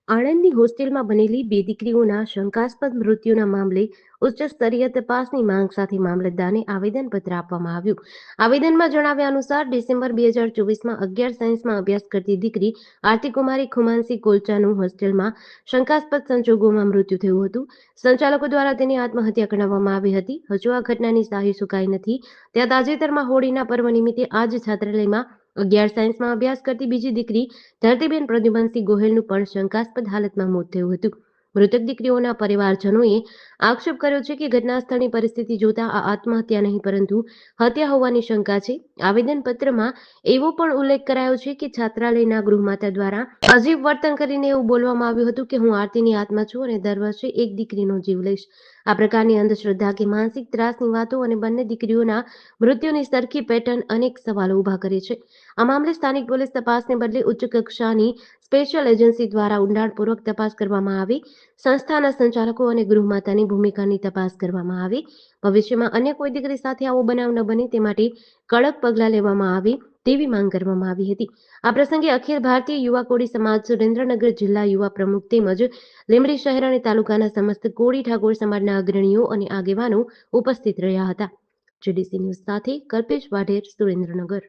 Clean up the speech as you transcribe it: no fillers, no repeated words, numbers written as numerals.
આણંદની હોસ્ટેલમાં બનેલી બે દીકરીઓના શંકાસ્પદ મૃત્યુના મામલે ઉચ્ચ સ્તરીય તપાસની માંગ સાથે મામલતદારને આવેદનપત્ર આપવામાં આવ્યું. આવેદનમાં જણાવ્યા અનુસાર ડિસેમ્બર 2024માં 11 સાયન્સમાં અભ્યાસ કરતી દીકરી આરતીકુમારી ખુમાનસી કોલચાનું હોસ્ટેલમાં શંકાસ્પદ સંજોગોમાં મૃત્યુ થયું હતું. સંચાલકો દ્વારા તેની આત્મહત્યા ગણાવવામાં આવી હતી. હજુ આ ઘટનાની શાહી સુકાઈ નથી. ત્યાં તાજેતરમાં હોળીના પર્વ નિમિત્તે આ જ છાત્રાલયમાં 11 સાયન્સમાં અભ્યાસ કરતી બીજી દીકરી ધરતીબેન પ્રદ્યુમનસિંહ ગોહિલનું પણ શંકાસ્પદ હાલતમાં મોત થયું હતું. મૃતક દીકરીઓના પરિવારજનોએ આક્ષેપ કર્યો છે કે ઘટના સ્થળની પરિસ્થિતિ જોતા આ આત્મહત્યા નહીં પરંતુ હત્યા હોવાની શંકા છે. આવેદનપત્રમાં એવો પણ ઉલ્લેખ કરાયો છે કે છાત્રાલયના ગૃહમાતા દ્વારા અજીબ વર્તન કરીને એવું બોલવામાં આવ્યું હતું કે હું આરતીની આત્મા છું અને દર વર્ષે એક દીકરીનો જીવ લઈશ. આ પ્રકારની અંધશ્રદ્ધા કે માનસિક ત્રાસની વાતો અને બંને દીકરીઓના મૃત્યુની સરખી પેટર્ન અનેક સવાલો ઊભા કરે છે. આ મામલે સ્થાનિક પોલીસ તપાસને બદલે ઉચ્ચ કક્ષાની સ્પેશિયલ એજન્સી દ્વારા ઊંડાણપૂર્વક તપાસ કરવામાં આવી. સંસ્થાના સંચાલકો અને ગૃહમાતાની ભૂમિકાની તપાસ કરવામાં આવી. ભવિષ્યમાં અન્ય કોઈ દીકરી સાથે આવો બનાવ ન બને તે માટે કડક પગલાં લેવામાં આવે તેવી માંગ કરવામાં આવી હતી. આ પ્રસંગે અખિલ ભારતીય યુવા કોળી સમાજ સુરેન્દ્રનગર જિલ્લા યુવા પ્રમુખ તેમજ લીંબડી શહેર અને તાલુકાના સમસ્ત કોળી ઠાકોર સમાજના અગ્રણીઓ અને આગેવાનો ઉપસ્થિત રહ્યા હતા. જીડીસી ન્યૂઝ સાથે કલ્પેશ વાઢેર, સુરેન્દ્રનગર.